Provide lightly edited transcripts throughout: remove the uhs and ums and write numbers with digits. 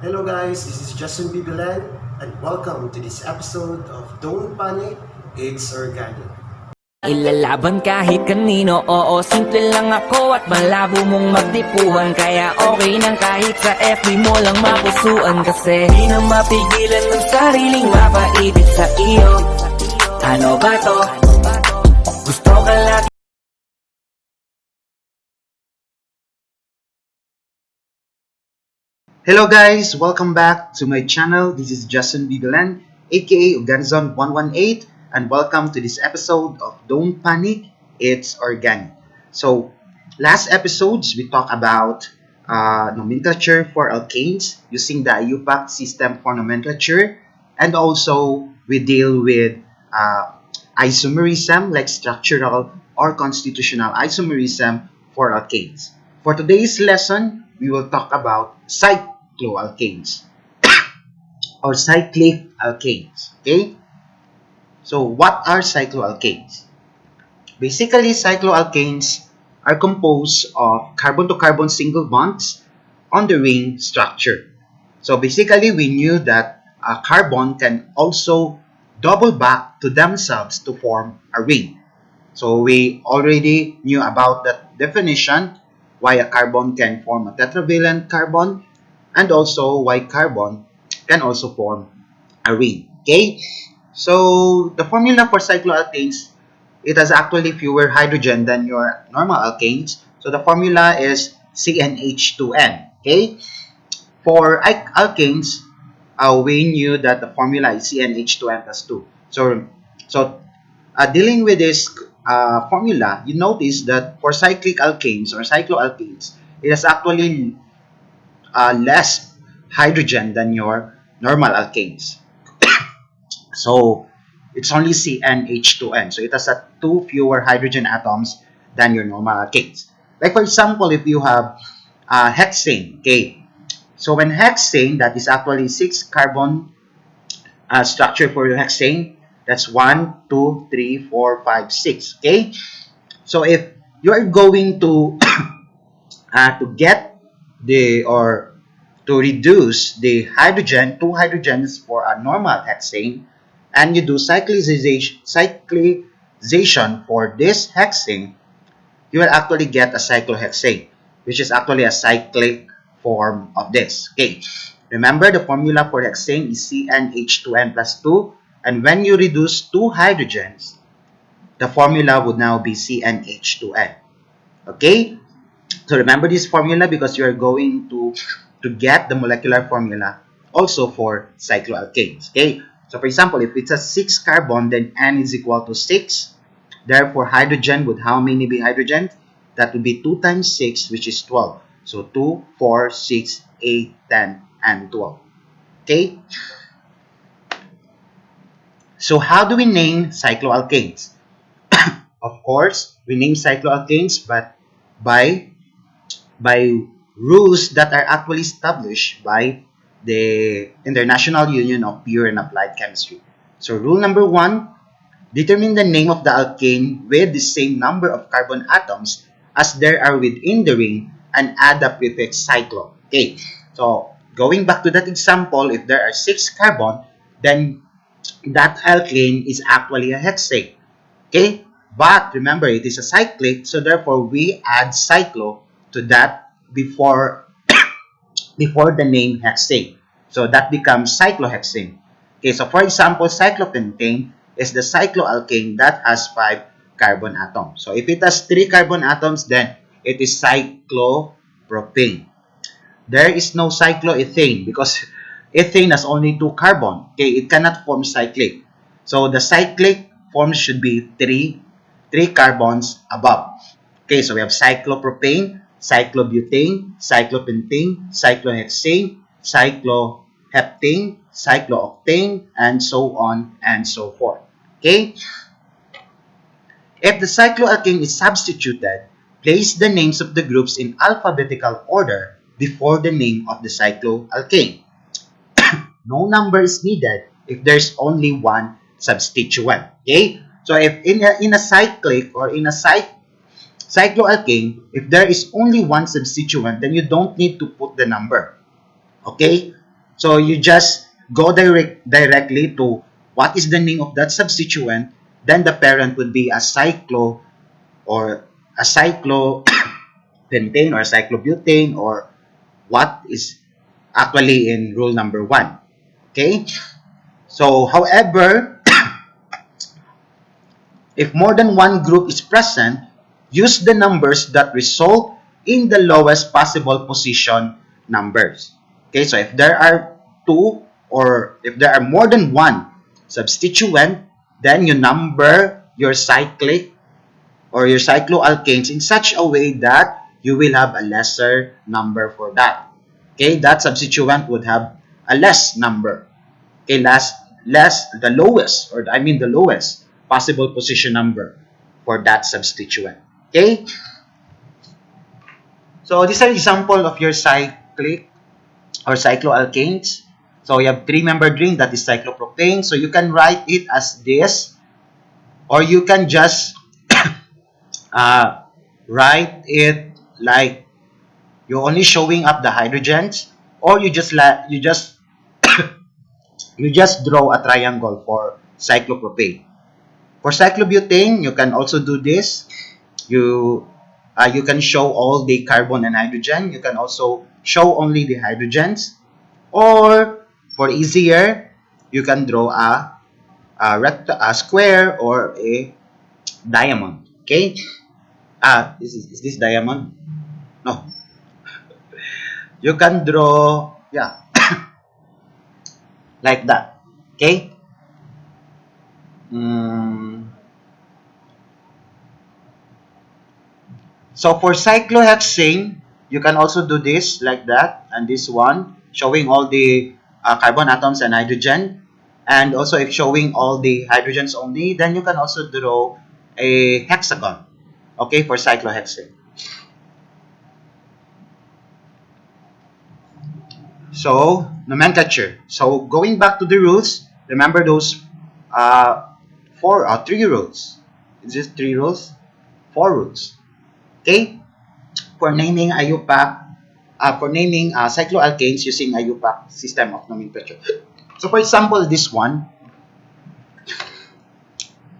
Hello guys, this is Justin Bibilan and welcome to this episode of Don't Panic, It's Organic. Ilalaban kahit kanino, oo, simple lang ako at malabo mong magtipuhan. Kaya okay nang kahit sa FB mo lang mapusuan. Kasi di na mapigilan ng sariling mapaibig sa iyo. Ano ba to? Gusto ka lagi. Hello guys, welcome back to my channel. This is Justin Bibilan, aka Organizon118, and welcome to this episode of Don't Panic, It's Organic. So, last episodes we talked about nomenclature for alkanes using the IUPAC system for nomenclature, and also we deal with isomerism like structural or constitutional isomerism for alkanes. For today's lesson, we will talk about cycloalkanes or cyclic alkanes. Okay? So, what are cycloalkanes? Basically, cycloalkanes are composed of carbon-to-carbon single bonds on the ring structure. So, basically, we knew that a carbon can also double back to themselves to form a ring. So, we already knew about that definition, why a carbon can form a tetravalent carbon, and also why carbon can also form a ring. Okay? So, the formula for cycloalkanes, it has actually fewer hydrogen than your normal alkanes. So, the formula is CnH2n. Okay? For alkanes, we knew that the formula is CnH2n plus 2. So, dealing with this formula, you notice that for cyclic alkanes or cycloalkanes, it has actually less hydrogen than your normal alkanes. So it's only CnH2n. So it has two fewer hydrogen atoms than your normal alkanes. Like for example, if you have hexane, okay. So when hexane, that is actually 6 carbon structure for your hexane. That's 1, 2, 3, 4, 5, 6. Okay. So if you are going to get the or to reduce the hydrogen, 2 hydrogens for a normal hexane, and you do cyclization for this hexane, you will actually get a cyclohexane, which is actually a cyclic form of this. Okay, remember the formula for hexane is CnH2n plus 2, and when you reduce 2 hydrogens, the formula would now be CnH2n. Okay, so remember this formula because you are going to get the molecular formula also for cycloalkanes. Okay, so for example, if it's a 6 carbon, then N is equal to 6. Therefore, hydrogen would how many be hydrogen? That would be 2 times 6, which is 12. So 2, 4, 6, 8, 10, and 12. Okay, so how do we name cycloalkanes? Of course, we name cycloalkanes but by rules that are actually established by the International Union of Pure and Applied Chemistry. So rule number 1, determine the name of the alkane with the same number of carbon atoms as there are within the ring and add the prefix cyclo. Okay, so going back to that example, if there are 6 carbon, then that alkane is actually a hexane. Okay, but remember it is a cyclic, so therefore we add cyclo to that before the name hexane. So that becomes cyclohexane. Okay, so for example, cyclopentane is the cycloalkane that has 5 carbon atoms. So if it has 3 carbon atoms, then it is cyclopropane. There is no cycloethane because ethane has only 2 carbon. Okay, it cannot form cyclic. So the cyclic forms should be 3 carbons above. Okay, so we have cyclopropane, cyclobutane, cyclopentane, cyclohexane, cycloheptane, cyclooctane, and so on and so forth. Okay? If the cycloalkane is substituted, place the names of the groups in alphabetical order before the name of the cycloalkane. No number is needed if there's only one substituent. Okay? So if in a cyclic or in a cycloalkane, if there is only one substituent, then you don't need to put the number. Okay? So you just go directly to what is the name of that substituent, then the parent would be a cyclo or a cyclopentane or cyclobutane or what is actually in rule number 1. Okay? So, however, if more than one group is present, use the numbers that result in the lowest possible position numbers. Okay, so if there are two or if there are more than one substituent, then you number your cyclic or your cycloalkanes in such a way that you will have a lesser number for that. Okay, that substituent would have a less number. Okay, the lowest, or I mean the lowest possible position number for that substituent. Okay, so these are example of your cyclic or cycloalkanes. So you have three-membered ring, that is cyclopropane. So you can write it as this, or you can just write it like you're only showing up the hydrogens, or you just you just draw a triangle for cyclopropane. For cyclobutane, you can also do this. You can show all the carbon and hydrogen. You can also show only the hydrogens. Or for easier, you can draw a square or a diamond. Okay? Is this diamond? No. You can draw, yeah, like that. Okay? So for cyclohexane, you can also do this like that, and this one showing all the carbon atoms and hydrogen. And also if showing all the hydrogens only, then you can also draw a hexagon, okay, for cyclohexane. So nomenclature. So going back to the rules, remember those three rules. Is this 3 rules? 4 rules. Okay, for naming cycloalkanes using IUPAC system of nomenclature. So for example, this one.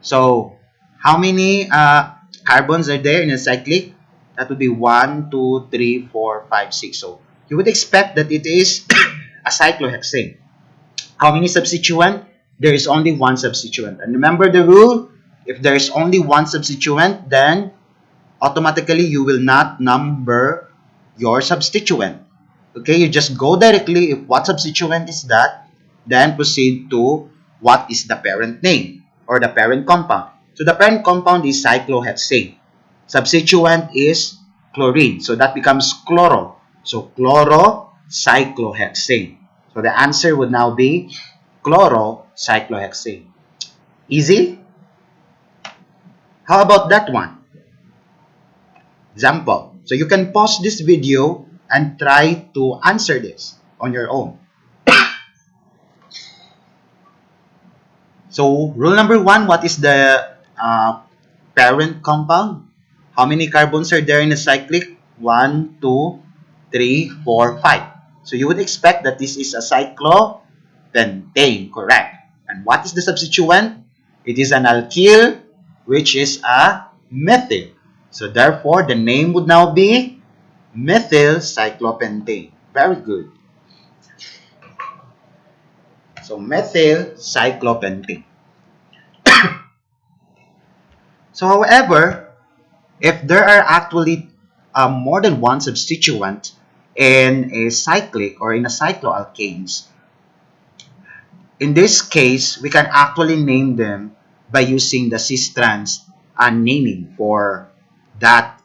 So how many carbons are there in a cyclic? That would be 1, 2, 3, 4, 5, 6. So you would expect that it is a cyclohexane. How many substituent? There is only one substituent. And remember the rule, if there is only one substituent, then automatically you will not number your substituent. Okay, you just go directly if what substituent is that, then proceed to what is the parent name or the parent compound. So the parent compound is cyclohexane. Substituent is chlorine. So that becomes chloro. So chlorocyclohexane. So the answer would now be chlorocyclohexane. Easy? How about that one? Example. So you can pause this video and try to answer this on your own. So rule number 1, what is the parent compound? How many carbons are there in a cyclic? 1, 2, 3, 4, 5. So you would expect that this is a cyclopentane, correct? And what is the substituent? It is an alkyl, which is a methyl. So therefore, the name would now be methyl cyclopentane. Very good. So methyl cyclopentane. So however, if there are actually more than one substituent in a cyclic or in a cycloalkanes, in this case, we can actually name them by using the Cis-trans naming for that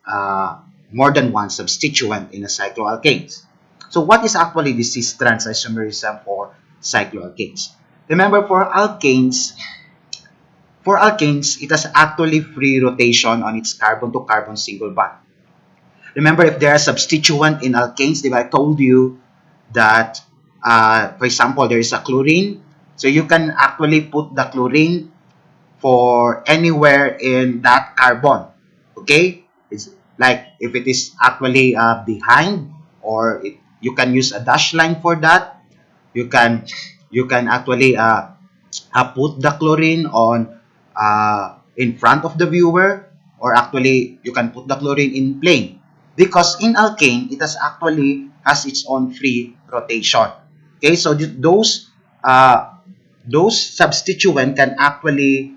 more than one substituent in a cycloalkanes. So what is actually the Cis-trans isomerism for cycloalkanes? Remember, for alkanes, it has actually free rotation on its carbon-to-carbon single bond. Remember, if there are substituent in alkanes, I told you that, for example, there is a chlorine. So you can actually put the chlorine for anywhere in that carbon. Okay? It's like if it is actually behind, or you can use a dash line for that. you can actually put the chlorine on in front of the viewer, or actually you can put the chlorine in plane, because in alkane it has its own free rotation. Okay, so those substituent can actually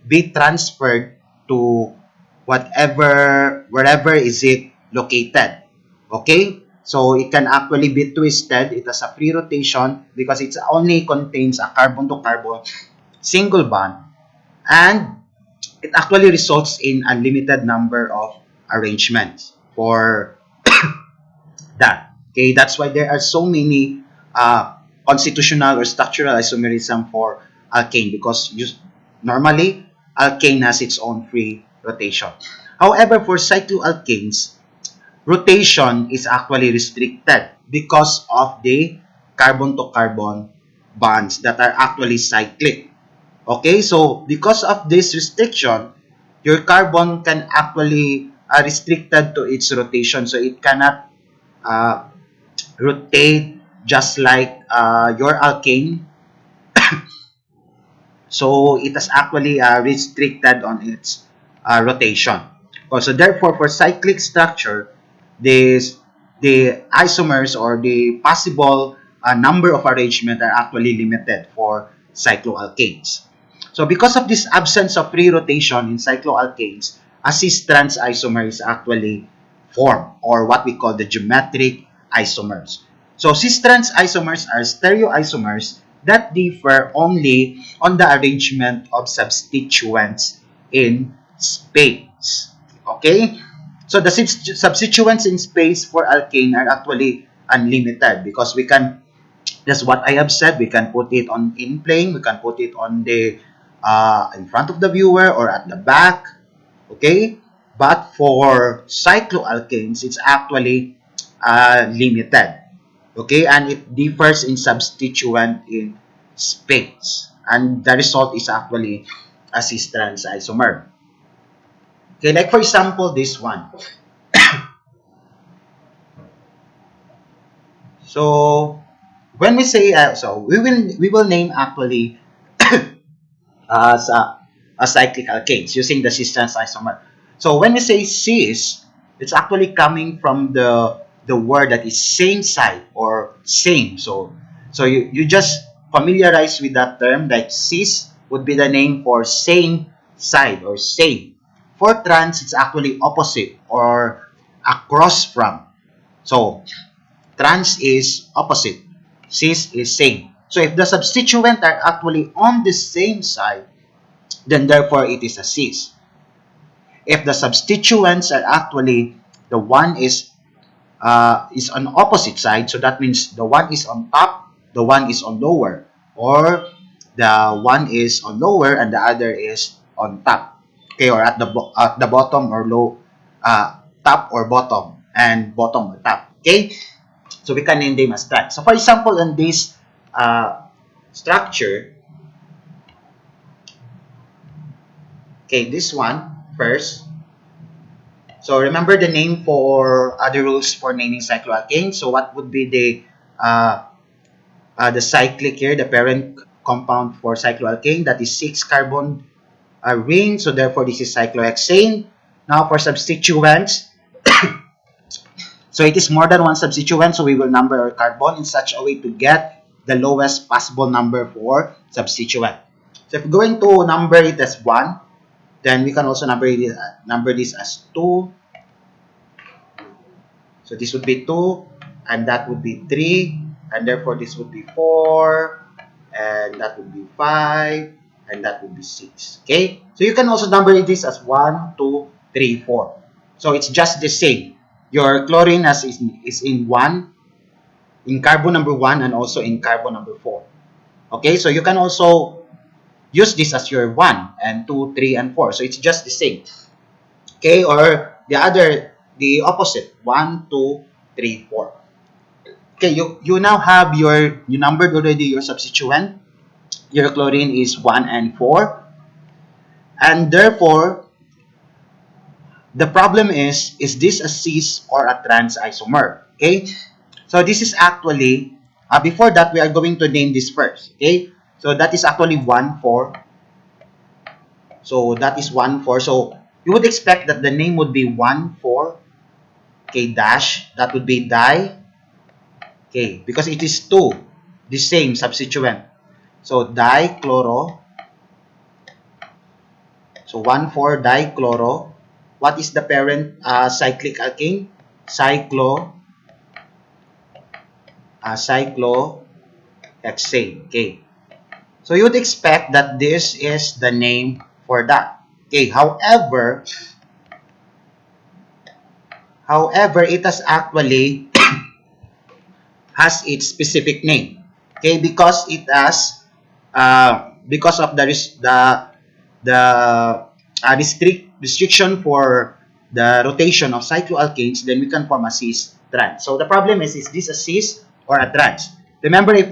be transferred to wherever is it located. Okay, so it can actually be twisted. It has a free rotation because it only contains a carbon to carbon single bond, and it actually results in a limited number of arrangements for that. Okay, that's why there are so many constitutional or structural isomerism for alkane, because normally alkane has its own free rotation. However, for cycloalkanes, rotation is actually restricted because of the carbon to carbon bonds that are actually cyclic. Okay, so because of this restriction, your carbon can actually restricted to its rotation, so it cannot uh, rotate just like your alkane. So it is actually restricted on its rotation. So therefore, for cyclic structure, this the isomers or the possible number of arrangement are actually limited for cycloalkanes. So because of this absence of free rotation in cycloalkanes, a cis-trans isomer is actually formed, or what we call the geometric isomers. So cis-trans isomers are stereoisomers that differ only on the arrangement of substituents in space. Okay? So the substituents in space for alkane are actually unlimited, because we can, that's what I have said, we can put it on in plane, we can put it on the in front of the viewer or at the back. Okay? But for cycloalkanes, it's actually limited. Okay? And it differs in substituent in space. And the result is actually a cis-trans isomer. Okay, like for example, this one. So when we say so we will name actually as a cyclic alkanes using the cis-trans isomer. So when we say cis, it's actually coming from the word that is same side or same. So you just familiarize with that term, like cis would be the name for same side or same. For trans, it's actually opposite or across from. So trans is opposite, cis is same. So if the substituent are actually on the same side, then therefore it is a cis. If the substituents are actually, the one is on opposite side, so that means the one is on top, the one is on lower, or the one is on lower and the other is on top. Okay, or at the bottom or low, top or bottom, and bottom or top. Okay, so we can name them as that. So for example, in this structure, okay, this one first. So remember the name for other rules for naming cycloalkane. So what would be the cyclic here, the parent compound for cycloalkane? That is 6 carbon ring. So therefore this is cyclohexane. Now for substituents, so it is more than one substituent. So we will number our carbon in such a way to get the lowest possible number for substituent. So if we're going to number it as 1, then we can also number this as 2. So this would be 2, and that would be 3, and therefore this would be 4, and that would be 5, and that would be 6. Okay? So you can also number this as 1, 2, 3, 4. So it's just the same. Your chlorine is in 1, in carbon number 1, and also in carbon number 4. Okay? So you can also use this as your 1 and 2, 3, and 4. So it's just the same. Okay? Or the opposite. 1, 2, 3, 4. Okay, you now have you numbered already your substituent. Your chlorine is 1 and 4. And therefore, the problem is this a cis or a trans isomer? Okay? So this is actually Before that, we are going to name this first. Okay, so that is actually 1,4. So that is 1,4. So you would expect that the name would be 1,4. Okay, dash. That would be di. Okay, because it is 2, the same substituent. So dichloro. So 1,4 dichloro. What is the parent cyclic alkane? Cyclohexane. Okay. So you would expect that this is the name for that. Okay. However, it has actually has its specific name. Okay, because it has because of the restriction for the rotation of cycloalkanes, then we can form a cis-trans. So the problem is this a cis or a trans? Remember, if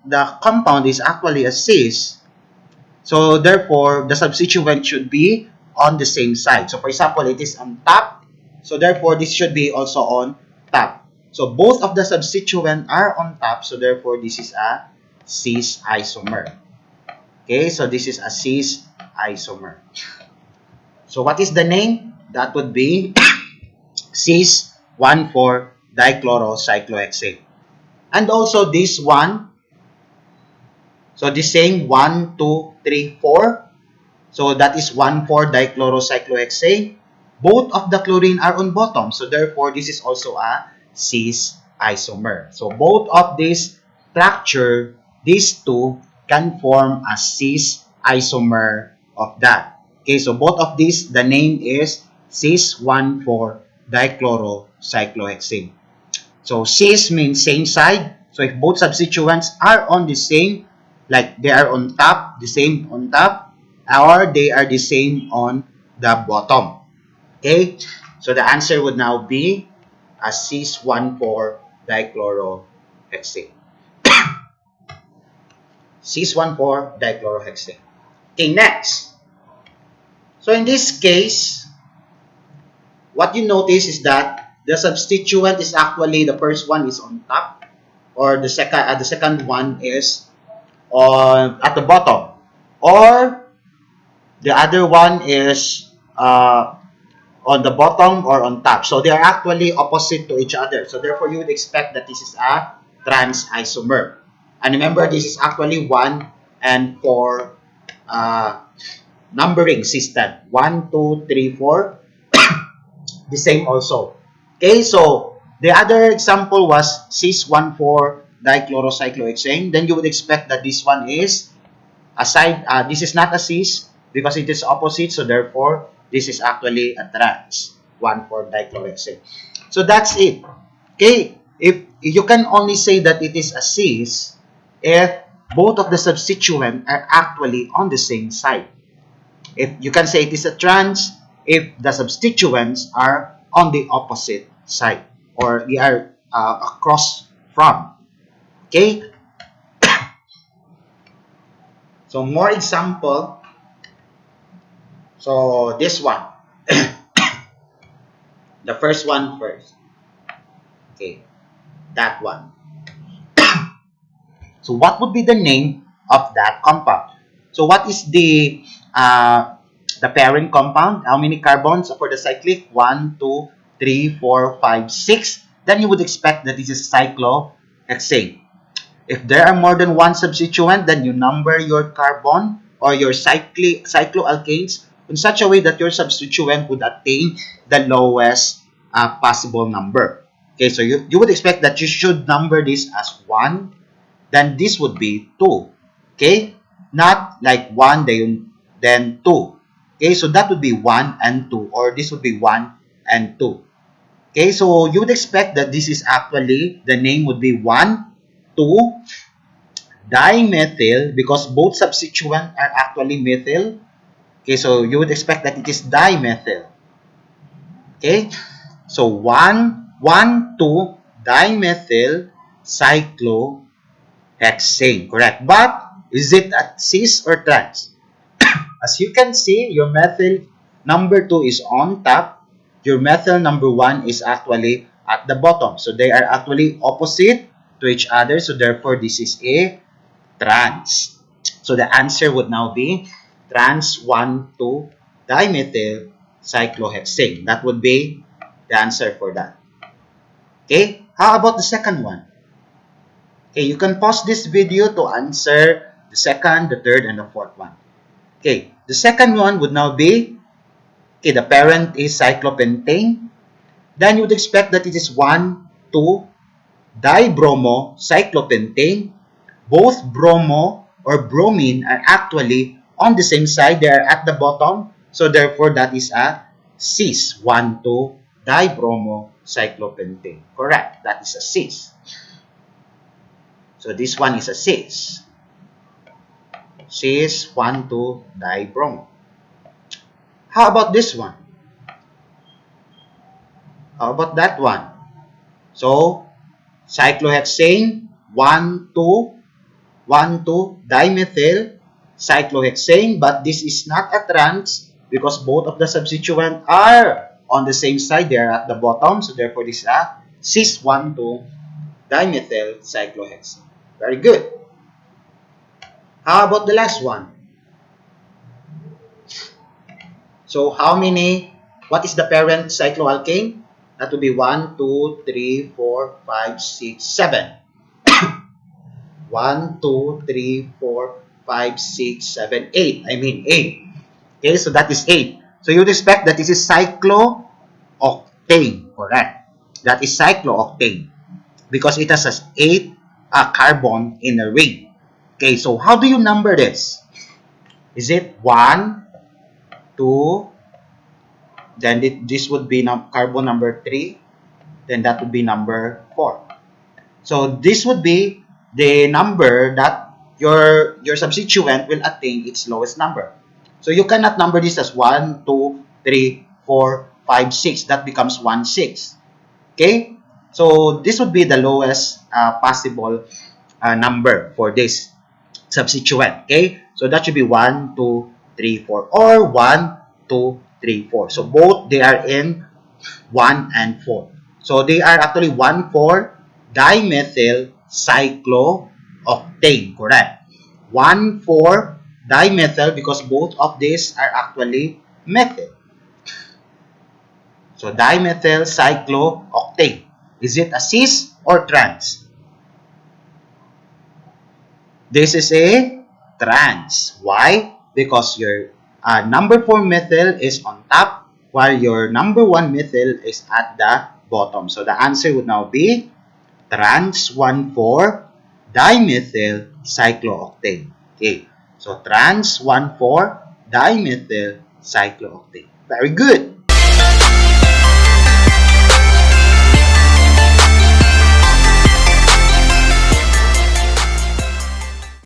the compound is actually a cis, so therefore the substituent should be on the same side. So for example, it is on top, so therefore this should be also on top. So both of the substituent are on top, so therefore this is a cis isomer. Okay, so this is a cis isomer. So what is the name? That would be cis 1,4 dichlorocyclohexane. And also this one, so the same 1, 2, 3, 4. So that is 1,4 dichlorocyclohexane. Both of the chlorine are on bottom, so therefore this is also a cis isomer. So both of these structure, these two can form a cis isomer of that. Okay, so both of these, the name is cis 1,4 dichlorocyclohexane. So cis means same side. So if both substituents are on the same, like they are on top, the same on top, or they are the same on the bottom. Okay, so the answer would now be a cis 1,4 dichlorohexane. Cis 1,4 dichlorohexane. Okay, next. So in this case, what you notice is that the substituent is actually, the first one is on top, or the second one is on at the bottom, or the other one is on the bottom or on top. So they are actually opposite to each other. So therefore, you would expect that this is a trans isomer. And remember, this is actually 1 and 4 numbering system. 1, 2, 3, 4. The same also. Okay, so the other example was cis 1,4 dichlorocyclohexane. Then you would expect that this one is aside. This is not a cis because it is opposite. So therefore, this is actually a trans 1,4 dichlorohexane. So that's it. Okay, if you can only say that it is a cis if both of the substituents are actually on the same side. If you can say it is a trans if the substituents are on the opposite side or they are across from. Okay. So more example. So this one. The first one first. Okay. That one. So what would be the name of that compound? So what is the parent compound? How many carbons for the cyclic? 1, 2, 3, 4, 5, 6. Then you would expect that this is cyclohexane. If there are more than one substituent, then you number your carbon or your cycloalkanes in such a way that your substituent would attain the lowest possible number. Okay, so you would expect that you should number this as 1, then this would be 2. Okay, not like 1 then 2. Okay, so that would be 1 and 2, or this would be 1 and 2. Okay, so you would expect that this is actually, the name would be 1, 2, dimethyl, because both substituents are actually methyl. Okay, so you would expect that it is dimethyl. Okay, so 1, 2, dimethyl cyclohexane. Correct. But is it a cis or trans? As you can see, your methyl number 2 is on top. Your methyl number 1 is actually at the bottom. So they are actually opposite to each other. So therefore, this is a trans. So the answer would now be trans 1,2-dimethyl cyclohexane. That would be the answer for that. Okay, how about the second one? Okay, you can pause this video to answer the second, the third, and the fourth one. Okay, the second one would now be, okay, the parent is cyclopentane. Then you would expect that it is 1,2-dibromo cyclopentane. Both bromo or bromine are actually on the same side. They are at the bottom. So therefore, that is a cis, 1,2-dibromo cyclopentane. Correct. That is a cis. So this one is a cis. Cis 1,2-dibromo. How about this one? How about that one? So, cyclohexane 1,2-dimethyl cyclohexane, but this is not a trans because both of the substituents are on the same side. They are at the bottom. So therefore, this is a cis 1,2-dimethyl cyclohexane. Very good. How about the last one? So how many? What is the parent cycloalkane? That would be 1, 2, 3, 4, 5, 6, 7. 1, 2, 3, 4, 5, 6, 7, 8. I mean 8. Okay, so that is 8. So you would expect that this is cyclooctane. Correct. That is cyclooctane because it has 8 carbon in a ring. Okay, so how do you number this? Is it 1, 2, then this would be carbon number 3, then that would be number 4. So this would be the number that your substituent will attain its lowest number. So you cannot number this as 1, 2, 3, 4, 5, 6. That becomes 1, 6. Okay? So this would be the lowest possible number for this substituent. Okay? So that should be 1, 2, 3, 4 or 1, 2, 3, 4. So both they are in 1 and 4. So they are actually 1,4-dimethyl cyclooctane. Correct. 1,4-dimethyl because both of these are actually methyl. So dimethyl cyclooctane. Is it a cis or trans? This is a trans. Why? Because your number 4 methyl is on top while your number 1 methyl is at the bottom. So the answer would now be trans 1,4-dimethyl cyclooctane. Okay. So trans 1,4-dimethyl cyclooctane. Very good.